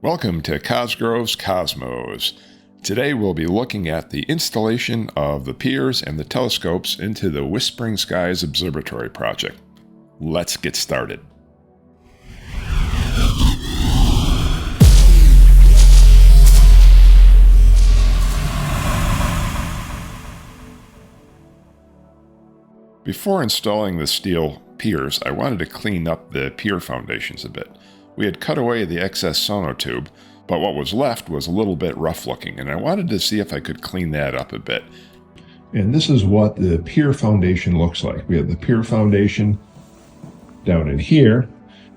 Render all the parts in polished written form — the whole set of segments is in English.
Welcome to Cosgrove's Cosmos. Today we'll be looking at the installation of the Piers and the Telescopes into the Whispering Skies Observatory project. Let's get started. Before installing the steel piers, I wanted to clean up the pier foundations a bit. We had cut away the excess sonotube, but what was left was a little bit rough looking, and I wanted to see if I could clean that up a bit. And this is what the pier foundation looks like. We have the pier foundation down in here,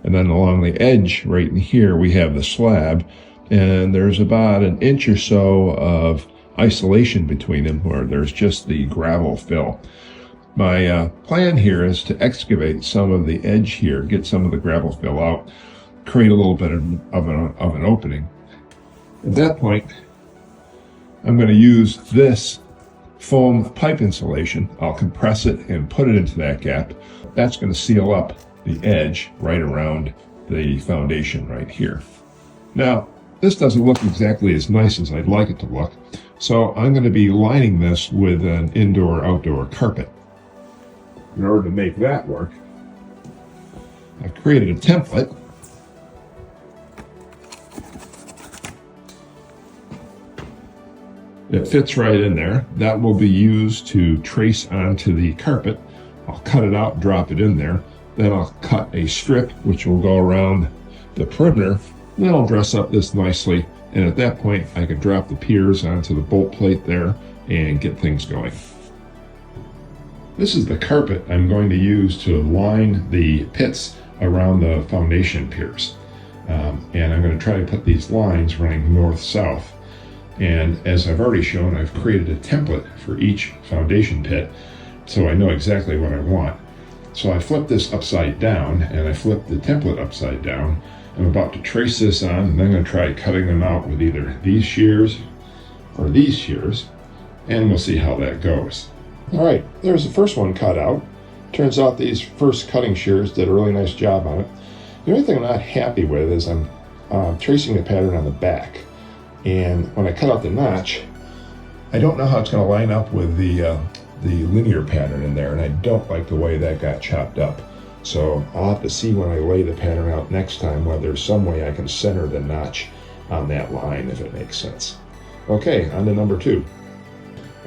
and then along the edge right in here we have the slab, and there's about an inch or so of isolation between them where there's just the gravel fill. My plan here is to excavate some of the edge here, get some of the gravel fill out, create a little bit of an opening. At that point, I'm going to use this foam pipe insulation. I'll compress it and put it into that gap. That's going to seal up the edge right around the foundation right here. Now, this doesn't look exactly as nice as I'd like it to look, so I'm going to be lining this with an indoor-outdoor carpet. In order to make that work, I've created a template. It fits right in there. That will be used to trace onto the carpet. I'll cut it out, drop it in there. Then I'll cut a strip which will go around the perimeter. Then I'll dress up this nicely. And at that point, I can drop the piers onto the bolt plate there and get things going. This is the carpet I'm going to use to line the pits around the foundation piers. And I'm going to try to put these lines running north-south. And as I've already shown, I've created a template for each foundation pit, so I know exactly what I want. So I flip this upside down, and I flip the template upside down. I'm about to trace this on, and then I'm going to try cutting them out with either these shears or these shears, and we'll see how that goes. All right, there's the first one cut out. Turns out these first cutting shears did a really nice job on it. The only thing I'm not happy with is I'm tracing the pattern on the back. And when I cut out the notch, I don't know how it's going to line up with the linear pattern in there, and I don't like the way that got chopped up. So I'll have to see when I lay the pattern out next time whether there's some way I can center the notch on that line, if it makes sense. Okay, on to number 2.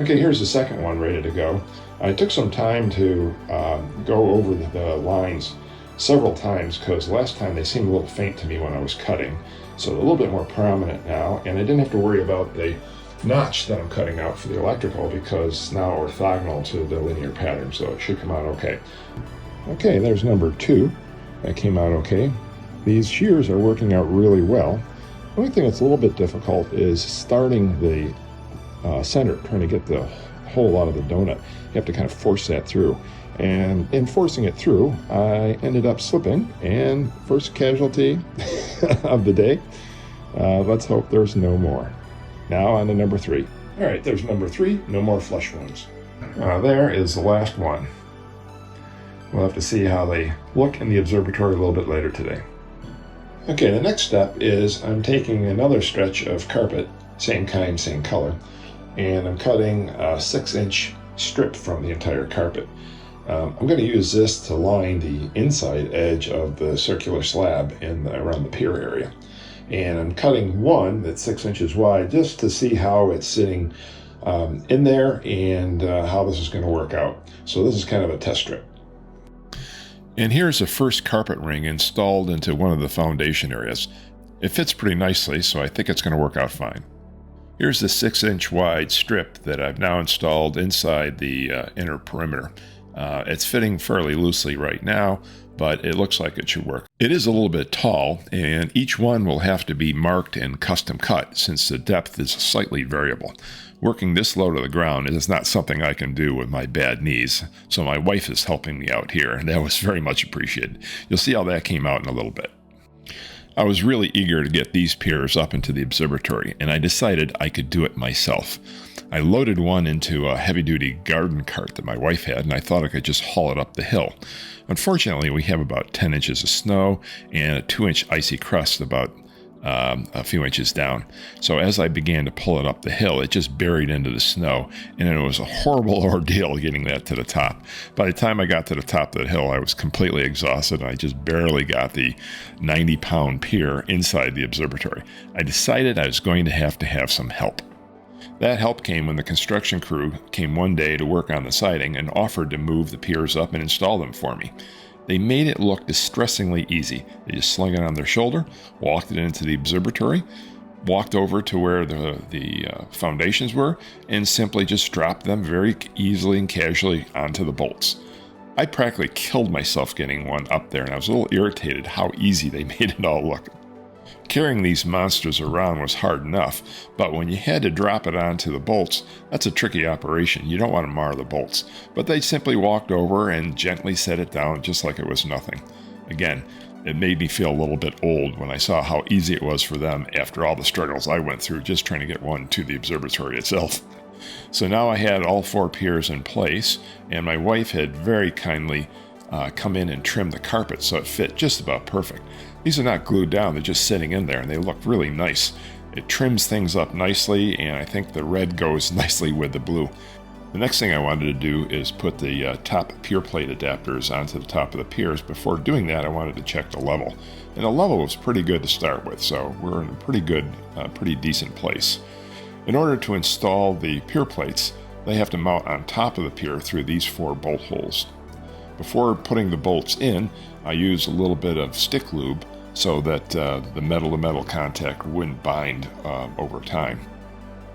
Okay, here's the second one ready to go. I took some time to go over the lines several times because last time they seemed a little faint to me when I was cutting. So they're a little bit more prominent now, and I didn't have to worry about the notch that I'm cutting out for the electrical because it's now orthogonal to the linear pattern, so it should come out okay. Okay, there's number 2. That came out okay. These shears are working out really well. The only thing that's a little bit difficult is starting the center, trying to get the hole out of the donut. You have to kind of force that through. And in forcing it through, I ended up slipping, and first casualty of the day. Let's hope there's no more. Now on to number 3. All right, there's number 3, no more flush wounds. There is the last one. We'll have to see how they look in the observatory a little bit later today. Okay, the next step is I'm taking another stretch of carpet, same kind, same color, and I'm cutting a 6-inch strip from the entire carpet. I'm going to use this to line the inside edge of the circular slab around the pier area. And I'm cutting one that's 6 inches wide just to see how it's sitting in there and how this is going to work out. So this is kind of a test strip. And here's the first carpet ring installed into one of the foundation areas. It fits pretty nicely, so I think it's going to work out fine. Here's the 6-inch wide strip that I've now installed inside the inner perimeter. It's fitting fairly loosely right now, but it looks like it should work. It is a little bit tall, and each one will have to be marked and custom cut since the depth is slightly variable. Working this low to the ground is not something I can do with my bad knees, so my wife is helping me out here, and that was very much appreciated. You'll see how that came out in a little bit. I was really eager to get these piers up into the observatory, and I decided I could do it myself. I loaded one into a heavy-duty garden cart that my wife had, and I thought I could just haul it up the hill. Unfortunately, we have about 10 inches of snow and a 2-inch icy crust about a few inches down. So as I began to pull it up the hill, it just buried into the snow, and it was a horrible ordeal getting that to the top. By the time I got to the top of the hill, I was completely exhausted, and I just barely got the 90-pound pier inside the observatory. I decided I was going to have some help. That help came when the construction crew came one day to work on the siding and offered to move the piers up and install them for me. They made it look distressingly easy. They just slung it on their shoulder, walked it into the observatory, walked over to where the foundations were, and simply just dropped them very easily and casually onto the bolts. I practically killed myself getting one up there, and I was a little irritated how easy they made it all look. Carrying these monsters around was hard enough, but when you had to drop it onto the bolts, that's a tricky operation. You don't want to mar the bolts. But they simply walked over and gently set it down just like it was nothing. Again, it made me feel a little bit old when I saw how easy it was for them after all the struggles I went through just trying to get one to the observatory itself. So now I had all 4 piers in place, and my wife had very kindly come in and trim the carpet so it fit just about perfect. These are not glued down, they're just sitting in there, and they look really nice. It trims things up nicely, and I think the red goes nicely with the blue. The next thing I wanted to do is put the top pier plate adapters onto the top of the piers. Before doing that, I wanted to check the level. And the level was pretty good to start with, so we're in a pretty decent place. In order to install the pier plates, they have to mount on top of the pier through these 4 bolt holes. Before putting the bolts in, I used a little bit of stick lube so that the metal-to-metal contact wouldn't bind over time.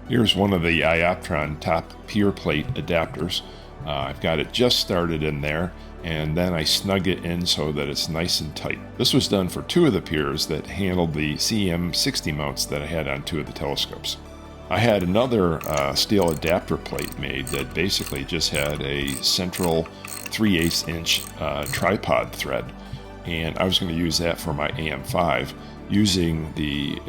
Here's one of the Ioptron top pier plate adapters. I've got it just started in there, and then I snug it in so that it's nice and tight. This was done for 2 of the piers that handled the CM60 mounts that I had on 2 of the telescopes. I had another steel adapter plate made that basically just had a central 3/8 inch tripod thread, and I was going to use that for my AM5 using the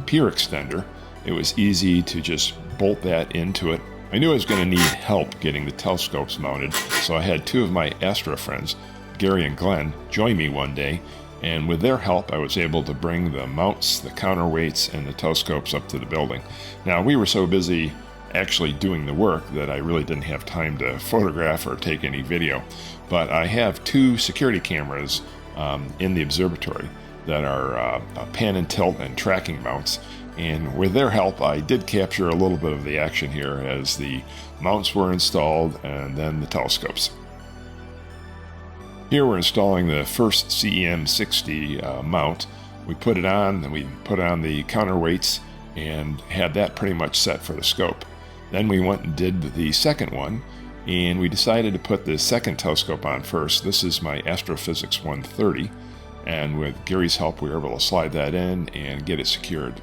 pier extender. It was easy to just bolt that into it. I knew I was going to need help getting the telescopes mounted, so I had 2 of my Astro friends, Gary and Glenn, join me one day, and with their help I was able to bring the mounts, the counterweights, and the telescopes up to the building. Now, we were so busy actually doing the work that I really didn't have time to photograph or take any video, but I have 2 security cameras in the observatory that are pan and tilt and tracking mounts, and with their help I did capture a little bit of the action here as the mounts were installed and then the telescopes. Here we're installing the first CEM60 mount. We put it on, and we put on the counterweights and had that pretty much set for the scope. Then we went and did the second one, and we decided to put the second telescope on first. This is my Astrophysics 130, and with Gary's help we were able to slide that in and get it secured.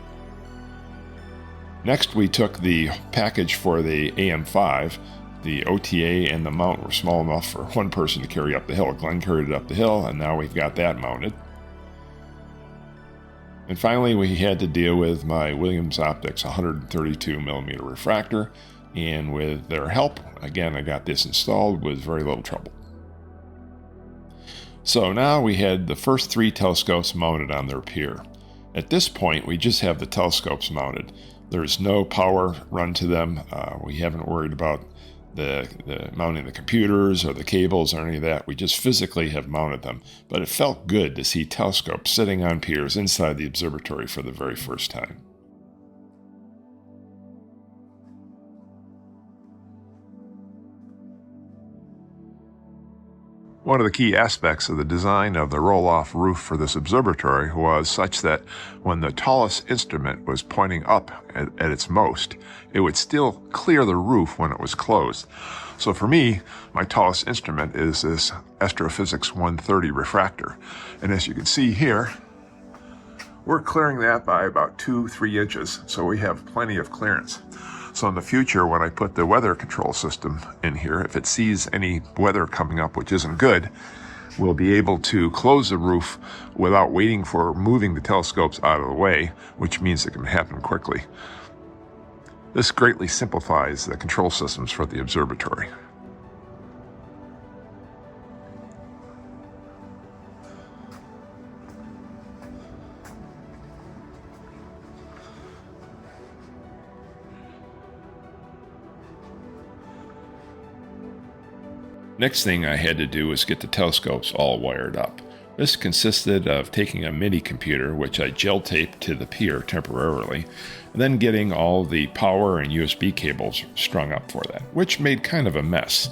Next we took the package for the AM5. The OTA and the mount were small enough for one person to carry up the hill. Glenn carried it up the hill, and now we've got that mounted. And finally, we had to deal with my Williams Optics 132mm refractor, and with their help, again, I got this installed with very little trouble. So now we had the first 3 telescopes mounted on their pier. At this point, we just have the telescopes mounted. There's no power run to them. We haven't worried about the mounting the computers or the cables or any of that. We just physically have mounted them. But it felt good to see telescopes sitting on piers inside the observatory for the very first time. One of the key aspects of the design of the roll-off roof for this observatory was such that when the tallest instrument was pointing up at its most, it would still clear the roof when it was closed. So for me, my tallest instrument is this Astrophysics 130 refractor. And as you can see here, we're clearing that by about 2-3 inches, so we have plenty of clearance. So in the future, when I put the weather control system in here, if it sees any weather coming up which isn't good, we'll be able to close the roof without waiting for moving the telescopes out of the way, which means it can happen quickly. This greatly simplifies the control systems for the observatory. Next thing I had to do was get the telescopes all wired up. This consisted of taking a mini computer, which I gel taped to the pier temporarily, and then getting all the power and USB cables strung up for that, which made kind of a mess.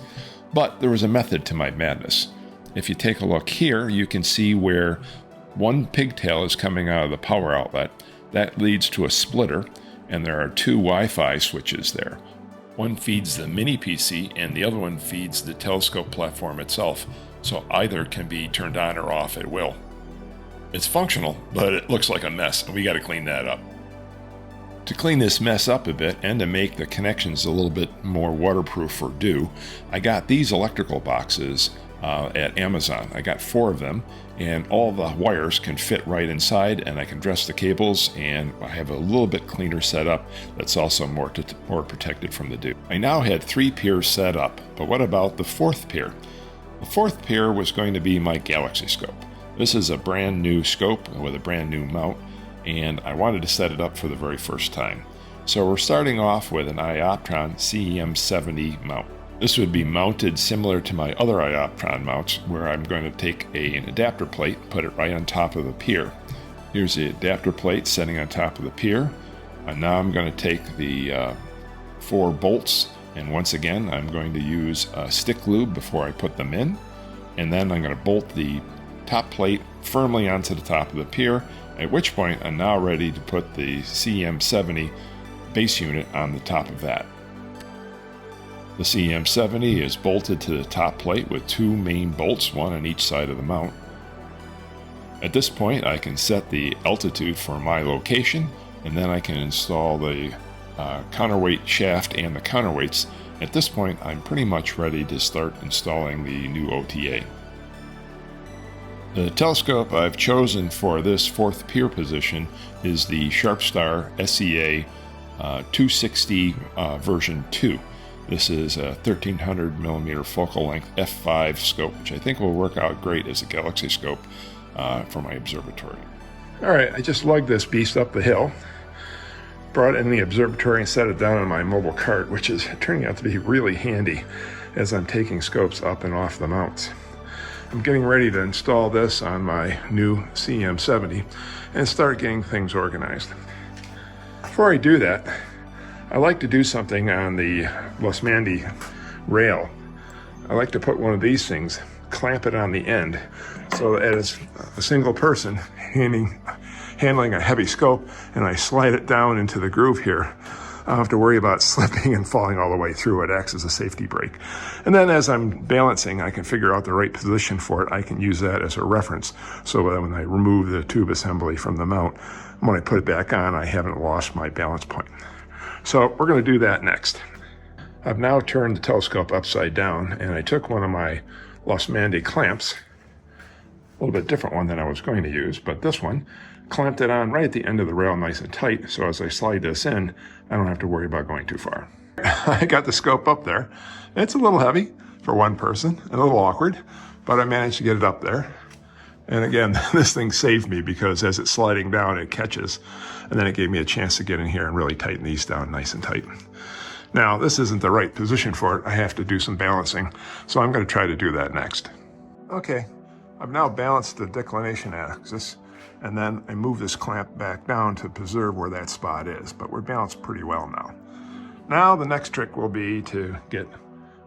But there was a method to my madness. If you take a look here, you can see where one pigtail is coming out of the power outlet. That leads to a splitter, and there are two Wi-Fi switches there. One feeds the mini PC, and the other one feeds the telescope platform itself, so either can be turned on or off at will. It's functional, but it looks like a mess, and we got to clean that up. To clean this mess up a bit and to make the connections a little bit more waterproof for dew, I got these electrical boxes at Amazon. I got 4 of them, and all the wires can fit right inside, and I can dress the cables, and I have a little bit cleaner setup that's also more protected from the dew. I now had 3 piers set up, but what about the 4th pier? The 4th pier was going to be my Galaxy scope. This is a brand new scope with a brand new mount, and I wanted to set it up for the very first time. So we're starting off with an Ioptron CEM70 mount. This would be mounted similar to my other Ioptron mounts, where I'm going to take an adapter plate, put it right on top of the pier. Here's the adapter plate setting on top of the pier. And now I'm going to take the 4 bolts, and once again I'm going to use stick lube before I put them in. And then I'm going to bolt the top plate firmly onto the top of the pier, at which point I'm now ready to put the CEM70 base unit on the top of that. The CEM70 is bolted to the top plate with 2 main bolts, one on each side of the mount. At this point I can set the altitude for my location, and then I can install the counterweight shaft and the counterweights. At this point I'm pretty much ready to start installing the new OTA. The telescope I've chosen for this 4th pier position is the Sharpstar SEA 260 version 2. This is a 1300mm focal length f5 scope, which I think will work out great as a Galaxy scope for my observatory. Alright, I just lugged this beast up the hill, brought it in the observatory and set it down on my mobile cart, which is turning out to be really handy as I'm taking scopes up and off the mounts. I'm getting ready to install this on my new CEM70 and start getting things organized. Before I do that, I like to do something on the Losmandy rail. I like to put one of these things, clamp it on the end, so that as a single person handling a heavy scope and I slide it down into the groove here, I don't have to worry about slipping and falling all the way through. It acts as a safety brake. And then as I'm balancing, I can figure out the right position for it. I can use that as a reference so that when I remove the tube assembly from the mount, when I put it back on, I haven't lost my balance point. So we're going to do that next. I've now turned the telescope upside down, and I took one of my Losmandy clamps, a little bit different one than I was going to use, but this one, clamped it on right at the end of the rail nice and tight, so as I slide this in, I don't have to worry about going too far. I got the scope up there. It's a little heavy for one person, and a little awkward, but I managed to get it up there. And again, this thing saved me because as it's sliding down, it catches, and then it gave me a chance to get in here and really tighten these down nice and tight. Now, this isn't the right position for it. I have to do some balancing, so I'm going to try to do that next. Okay, I've now balanced the declination axis, and then I move this clamp back down to preserve where that spot is, but we're balanced pretty well now. Now the next trick will be to get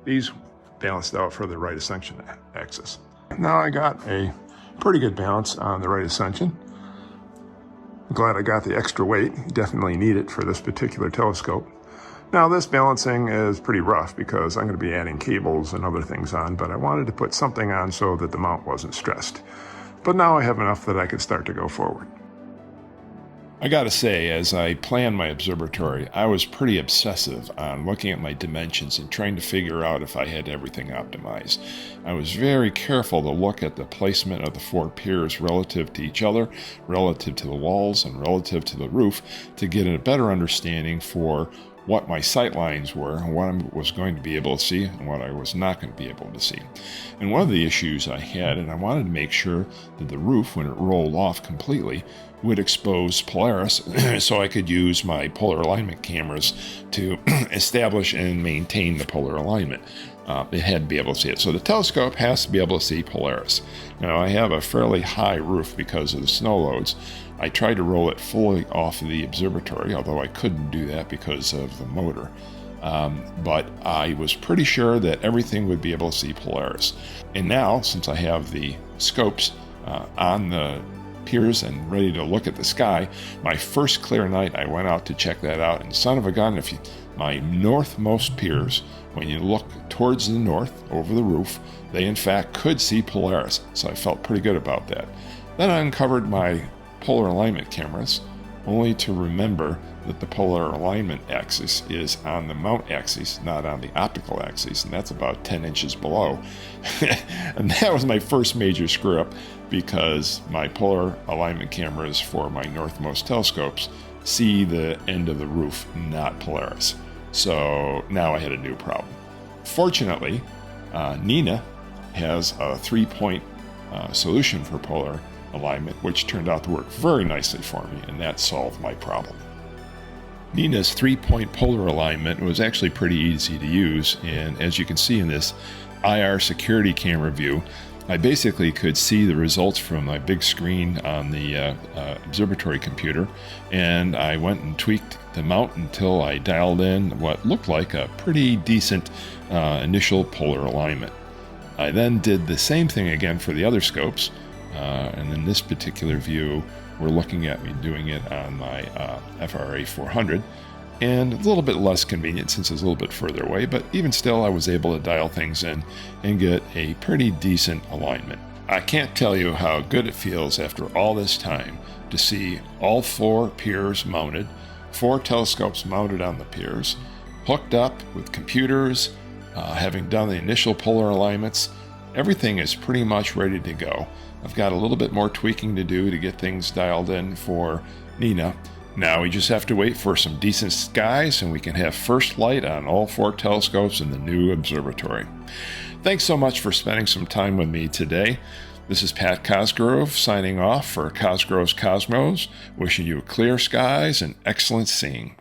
these balanced out for the right ascension axis. Now I got a pretty good balance on the right ascension. I'm glad I got the extra weight. You definitely need it for this particular telescope. Now this balancing is pretty rough because I'm going to be adding cables and other things on, but I wanted to put something on so that the mount wasn't stressed. But now I have enough that I can start to go forward. I gotta say, as I planned my observatory, I was pretty obsessive on looking at my dimensions and trying to figure out if I had everything optimized. I was very careful to look at the placement of the 4 piers relative to each other, relative to the walls, and relative to the roof to get a better understanding for what my sight lines were and what I was going to be able to see and what I was not going to be able to see. And one of the issues I had, and I wanted to make sure that the roof, when it rolled off completely, would expose Polaris so I could use my polar alignment cameras to establish and maintain the polar alignment. It had to be able to see it. So the telescope has to be able to see Polaris. Now, I have a fairly high roof because of the snow loads. I tried to roll it fully off of the observatory, although I couldn't do that because of the motor. But I was pretty sure that everything would be able to see Polaris. And now, since I have the scopes on the piers and ready to look at the sky, my first clear night I went out to check that out, and son of a gun, my northmost piers, when you look towards the north over the roof, they in fact could see Polaris, so I felt pretty good about that. Then I uncovered my polar alignment cameras, only to remember that the polar alignment axis is on the mount axis, not on the optical axis, and that's about 10 inches below. And that was my first major screw up, because my polar alignment cameras for my northmost telescopes see the end of the roof, not Polaris. So now I had a new problem. Fortunately, Nina has a 3-point solution for polar alignment, which turned out to work very nicely for me, and that solved my problem. Nina's 3-point polar alignment was actually pretty easy to use, and as you can see in this IR security camera view, I basically could see the results from my big screen on the observatory computer, and I went and tweaked the mount until I dialed in what looked like a pretty decent initial polar alignment. I then did the same thing again for the other scopes, and in this particular view, we're looking at me doing it on my FRA 400, and a little bit less convenient since it's a little bit further away, but even still I was able to dial things in and get a pretty decent alignment. I can't tell you how good it feels after all this time to see all 4 piers mounted, 4 telescopes mounted on the piers, hooked up with computers, having done the initial polar alignments. Everything is pretty much ready to go. I've got a little bit more tweaking to do to get things dialed in for Nina. Now we just have to wait for some decent skies and we can have first light on all 4 telescopes in the new observatory. Thanks so much for spending some time with me today. This is Pat Cosgrove signing off for Cosgrove's Cosmos, wishing you clear skies and excellent seeing.